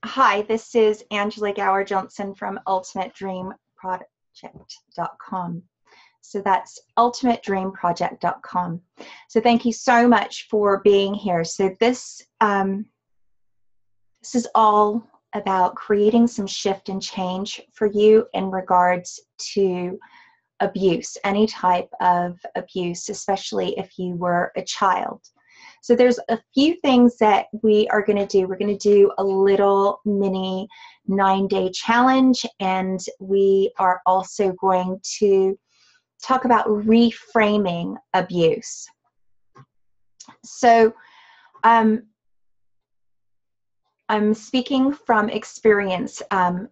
Hi, this is Angela Gower-Johnson from ultimatedreamproject.com. So that's ultimatedreamproject.com. So thank you so much for being here. So this is all about creating some shift and change for you in regards to abuse, any type of abuse, especially if you were a child. So there's a few things that we are going to do. We're going to do a little mini 9-day challenge, and we are also going to talk about reframing abuse. So I'm speaking from experience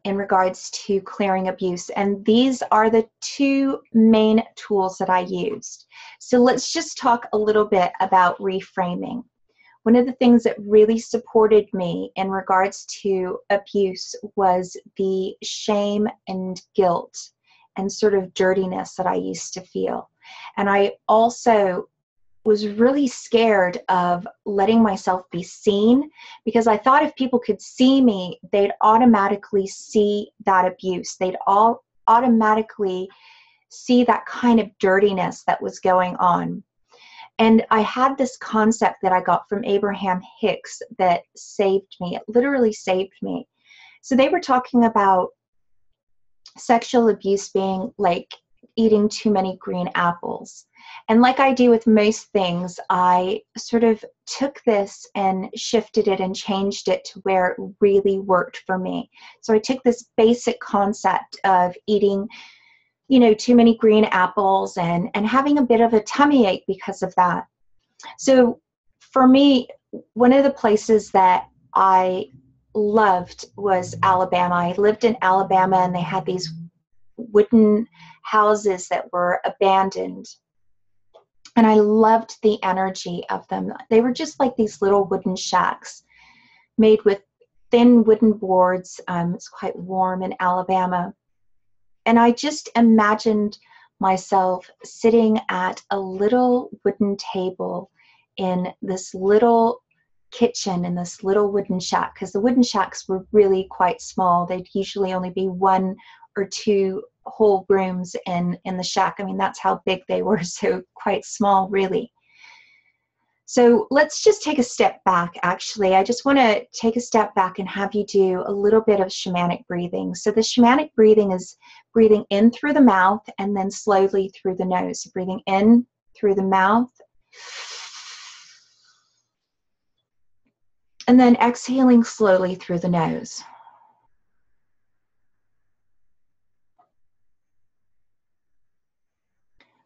in regards to clearing abuse, and these are the two main tools that I used. So let's just talk a little bit about reframing. One of the things that really supported me in regards to abuse was the shame and guilt and sort of dirtiness that I used to feel. And I also was really scared of letting myself be seen, because I thought if people could see me, they'd automatically see that abuse. They'd all automatically see that kind of dirtiness that was going on. And I had this concept that I got from Abraham Hicks that saved me. It literally saved me. So they were talking about sexual abuse being like eating too many green apples. And like I do with most things, I sort of took this and shifted it and changed it to where it really worked for me. So I took this basic concept of eating, too many green apples and having a bit of a tummy ache because of that. So for me, one of the places that I loved was Alabama. I lived in Alabama, and they had these wooden houses that were abandoned. And I loved the energy of them. They were just like these little wooden shacks made with thin wooden boards. It's quite warm in Alabama. And I just imagined myself sitting at a little wooden table in this little kitchen in this little wooden shack, because the wooden shacks were really quite small. They'd usually only be 1 or 2 whole rooms in the shack. I mean, that's how big they were, so quite small, really. So let's just take a step back, actually. I just want to take a step back and have you do a little bit of shamanic breathing. So the shamanic breathing is breathing in through the mouth and then slowly through the nose. So breathing in through the mouth and then exhaling slowly through the nose.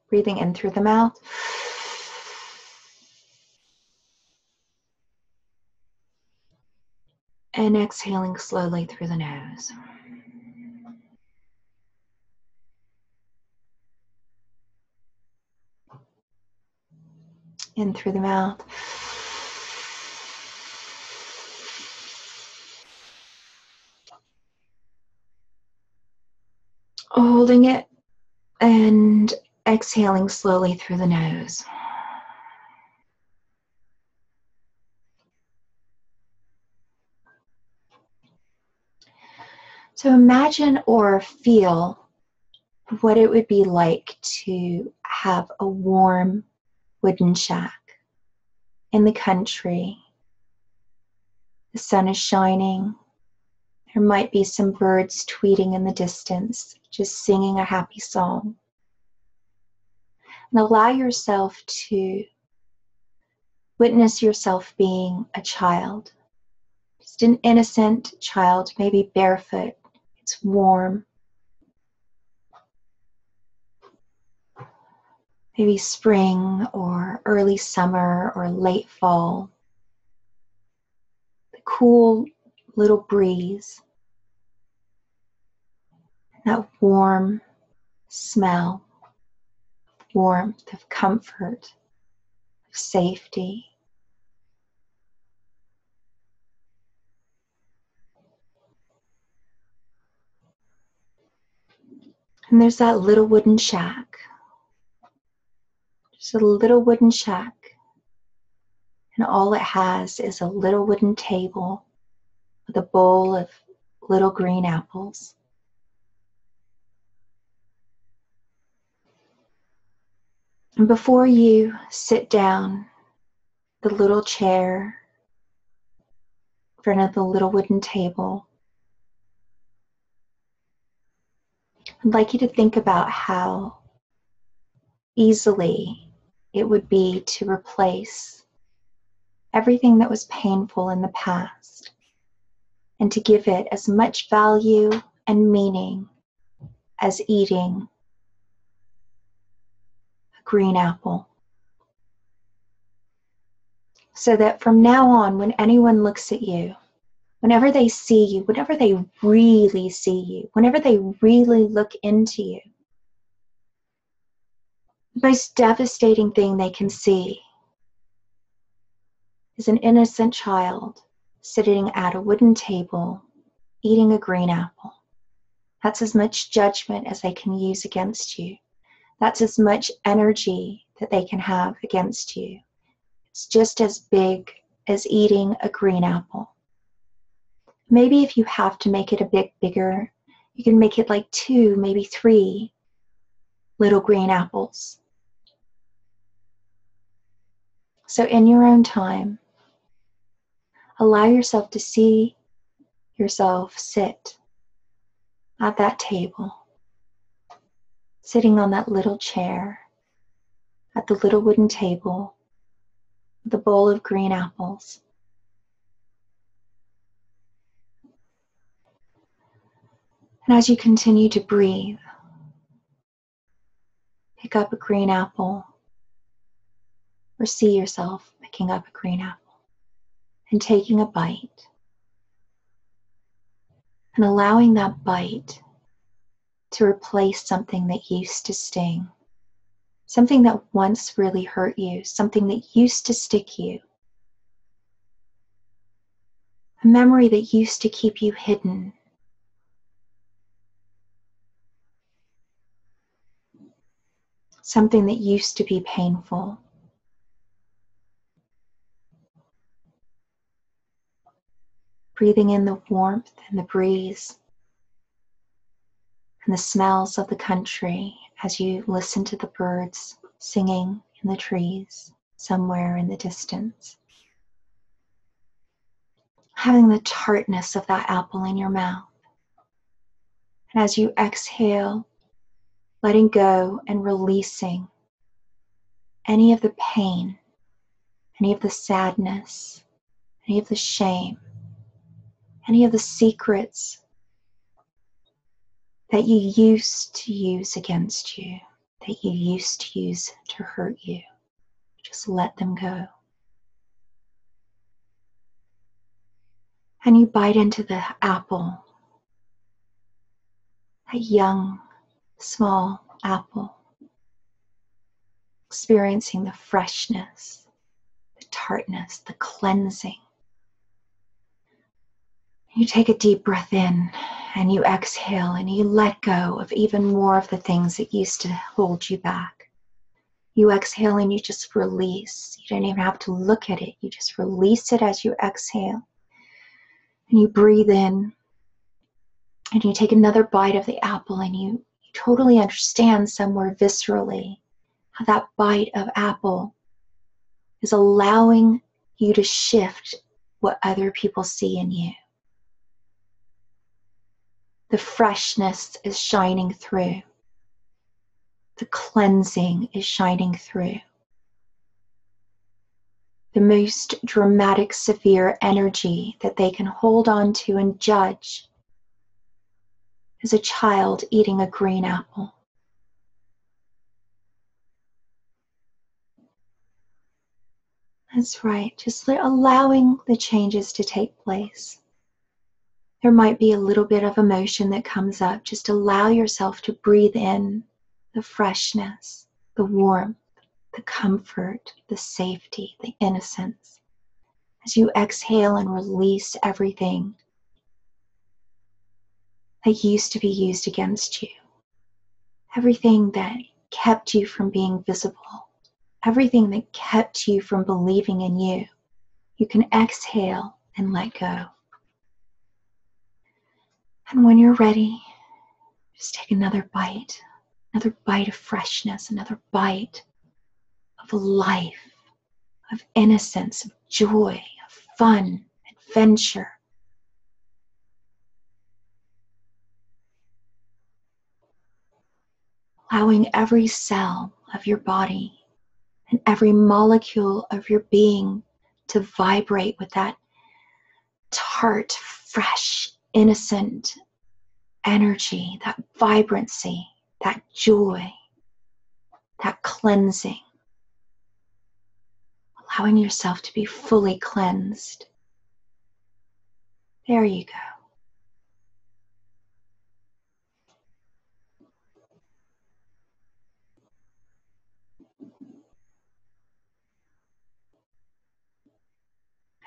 Breathing in through the mouth. And exhaling slowly through the nose. In through the mouth. Holding it and exhaling slowly through the nose. So imagine or feel what it would be like to have a warm wooden shack in the country. The sun is shining. There might be some birds tweeting in the distance, just singing a happy song. And allow yourself to witness yourself being a child. Just an innocent child, maybe barefoot. It's warm. Maybe spring or early summer or late fall. The cool little breeze. That warm smell, warmth of comfort, of safety. And there's that little wooden shack. Just a little wooden shack. And all it has is a little wooden table, with a bowl of little green apples. And before you sit down, the little chair in front of the little wooden table, I'd like you to think about how easily it would be to replace everything that was painful in the past and to give it as much value and meaning as eating a green apple. So that from now on, when anyone looks at you, whenever they see you, whenever they really see you, whenever they really look into you, the most devastating thing they can see is an innocent child sitting at a wooden table eating a green apple. That's as much judgment as they can use against you. That's as much energy that they can have against you. It's just as big as eating a green apple. Maybe if you have to make it a bit bigger, you can make it like 2, maybe 3 little green apples. So in your own time, allow yourself to see yourself sit at that table, sitting on that little chair, at the little wooden table, with a bowl of green apples. And as you continue to breathe, pick up a green apple, or see yourself picking up a green apple and taking a bite, and allowing that bite to replace something that used to sting, something that once really hurt you, something that used to stick you, a memory that used to keep you hidden, something that used to be painful. Breathing in the warmth and the breeze and the smells of the country as you listen to the birds singing in the trees somewhere in the distance. Having the tartness of that apple in your mouth. And as you exhale, letting go and releasing any of the pain, any of the sadness, any of the shame, any of the secrets that you used to use against you, that you used to use to hurt you. Just let them go. And you bite into the apple, that young, small apple, experiencing the freshness, the tartness, the cleansing. You take a deep breath in and you exhale and you let go of even more of the things that used to hold you back. You exhale and you just release. You don't even have to look at it. You just release it as you exhale. And you breathe in and you take another bite of the apple and you totally understand somewhere viscerally how that bite of apple is allowing you to shift what other people see in you. The freshness is shining through. The cleansing is shining through. The most dramatic, severe energy that they can hold on to and judge is a child eating a green apple. That's right, just allowing the changes to take place. There might be a little bit of emotion that comes up. Just allow yourself to breathe in the freshness, the warmth, the comfort, the safety, the innocence. As you exhale and release everything that used to be used against you. Everything that kept you from being visible. Everything that kept you from believing in you. You can exhale and let go. And when you're ready, just take another bite of freshness, another bite of life, of innocence, of joy, of fun, adventure. Allowing every cell of your body and every molecule of your being to vibrate with that tart, fresh, innocent energy, that vibrancy, that joy, that cleansing. Allowing yourself to be fully cleansed. There you go.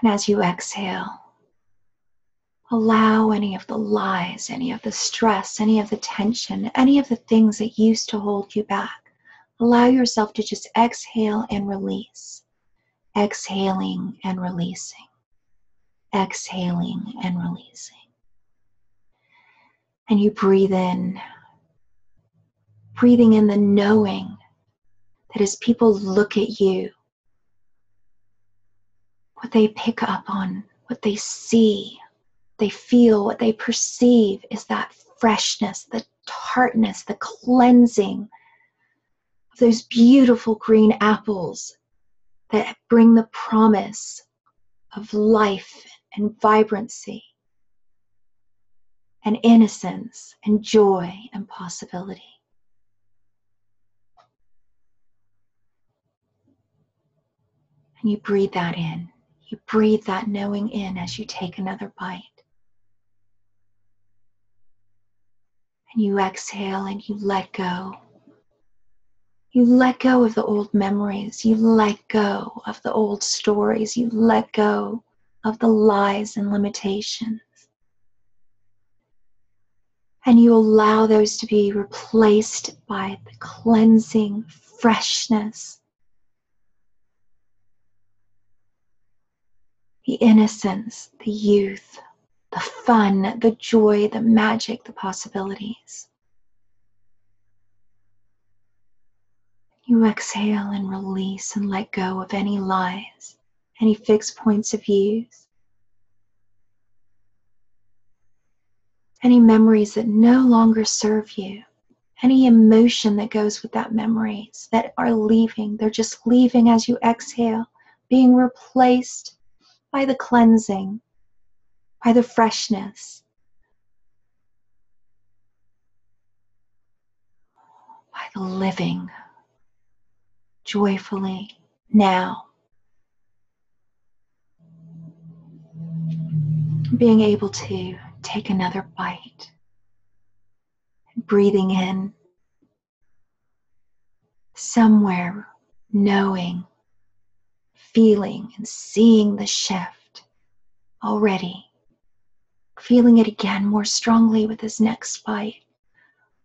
And as you exhale, allow any of the lies, any of the stress, any of the tension, any of the things that used to hold you back. Allow yourself to just exhale and release. Exhaling and releasing. Exhaling and releasing. And you breathe in. Breathing in the knowing that as people look at you, what they pick up on, what they see, they feel, what they perceive is that freshness, the tartness, the cleansing of those beautiful green apples that bring the promise of life and vibrancy and innocence and joy and possibility. And you breathe that in. You breathe that knowing in as you take another bite. And you exhale and you let go. You let go of the old memories. You let go of the old stories. You let go of the lies and limitations. And you allow those to be replaced by the cleansing freshness, the innocence, the youth, the fun, the joy, the magic, the possibilities. You exhale and release and let go of any lies, any fixed points of views, any memories that no longer serve you, any emotion that goes with that memories that are leaving. They're just leaving as you exhale, being replaced by the cleansing, by the freshness, by the living joyfully now. Being able to take another bite, breathing in, somewhere knowing, feeling and seeing the shift already. Feeling it again more strongly with this next bite.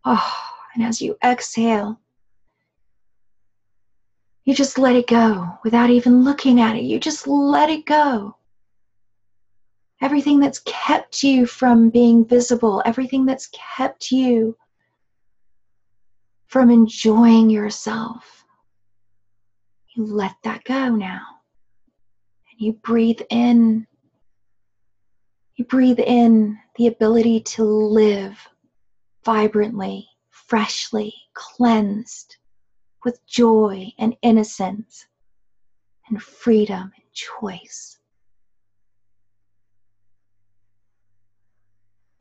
Oh, and as you exhale, you just let it go without even looking at it. You just let it go. Everything that's kept you from being visible, everything that's kept you from enjoying yourself, you let that go now. And you breathe in. You breathe in the ability to live vibrantly, freshly, cleansed, with joy and innocence and freedom and choice.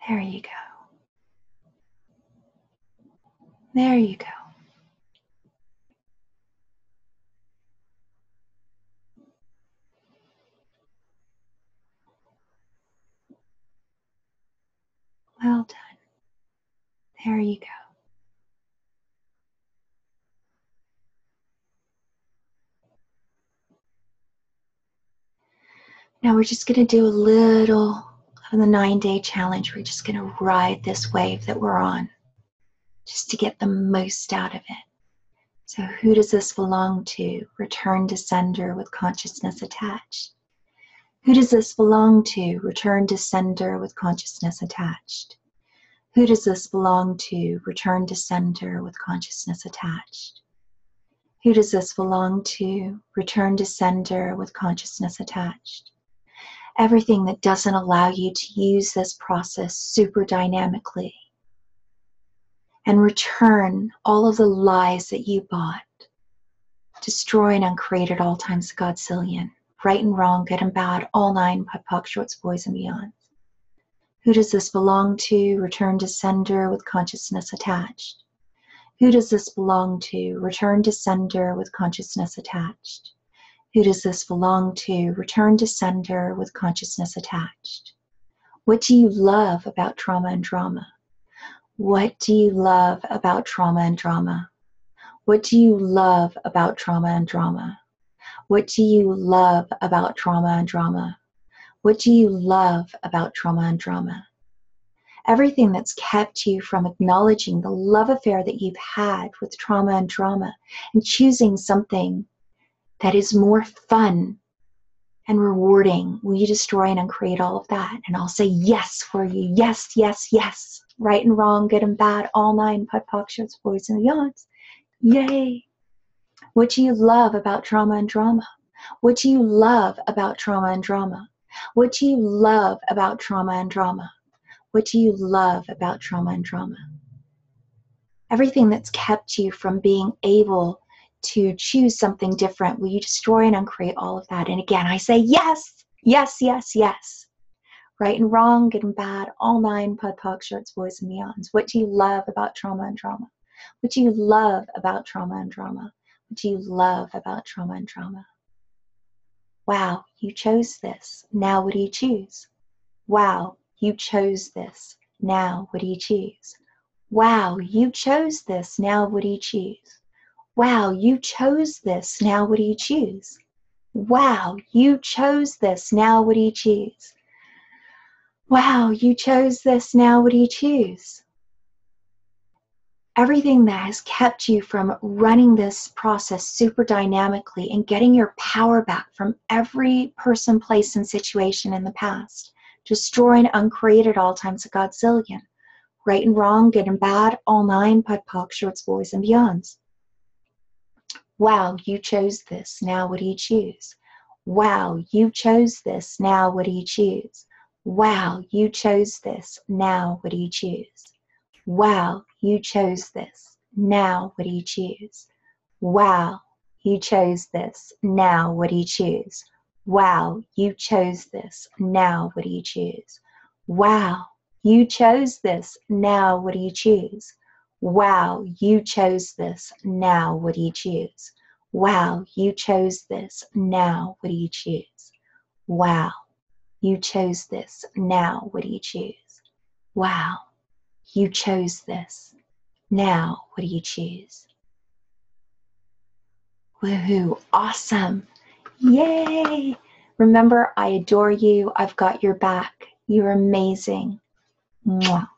There you go. There you go. Well done. There you go. Now we're just going to do a little of the 9-day challenge. We're just going to ride this wave that we're on just to get the most out of it. So who does this belong to? Return to sender with consciousness attached. Who does this belong to? Return to sender with consciousness attached. Who does this belong to? Return to center with consciousness attached. Who does this belong to? Return to center with consciousness attached. Everything that doesn't allow you to use this process super dynamically. And return all of the lies that you bought. Destroy and uncreate at all times the Godzillion. Right and wrong, good and bad, all nine, POD, POC, shorts, boys, and beyonds. Who does this belong to? Return to sender with consciousness attached. Who does this belong to? Return to sender with consciousness attached. Who does this belong to? Return to sender with consciousness attached. What do you love about trauma and drama? What do you love about trauma and drama? What do you love about trauma and drama? What do you love about trauma and drama? What do you love about trauma and drama? Everything that's kept you from acknowledging the love affair that you've had with trauma and drama and choosing something that is more fun and rewarding, will you destroy and uncreate all of that? And I'll say yes for you. Yes, yes, yes. Right and wrong, good and bad, all nine, POD, POC, shorts, boys, and beyonds. Yay. What do you love about trauma and drama? What do you love about trauma and drama? What do you love about trauma and drama? What do you love about trauma and drama? Everything that's kept you from being able to choose something different, will you destroy and uncreate all of that? And again, I say yes, yes, yes, yes. Right and wrong, good and bad, all nine, POD, POC, shorts, boys, and beyonds. What do you love about trauma and drama? What do you love about trauma and drama? What do you love about trauma and drama? Wow, you chose this. Now what do you choose? Wow, you chose this. Now what do you choose? Wow, you chose this. Now what do you choose? Wow, you chose this. Now what do you choose? Wow, you chose this. Now what do you choose? Wow, you chose this. Now what do you choose? Everything that has kept you from running this process super dynamically and getting your power back from every person, place, and situation in the past. Destroy and uncreate at all times a Godzillion. Right and wrong, good and bad, all nine, POD, POC, shorts, boys, and beyonds. Wow, you chose this. Now what do you choose? Wow, you chose this. Now what do you choose? Wow, you chose this. Now what do you choose? Wow, you chose this. Now what do you choose? Wow, you chose this. Now what do you choose? Wow, you chose this. Now what do you choose? Wow, you chose this. Now what do you choose? Wow, you chose this. Now what do you choose? Wow, you chose this. Now what do you choose? Wow, you chose this. Now what do you choose? Wow, you chose this. Now what do you choose? Woohoo, awesome. Yay. Remember, I adore you. I've got your back. You're amazing. Mwah.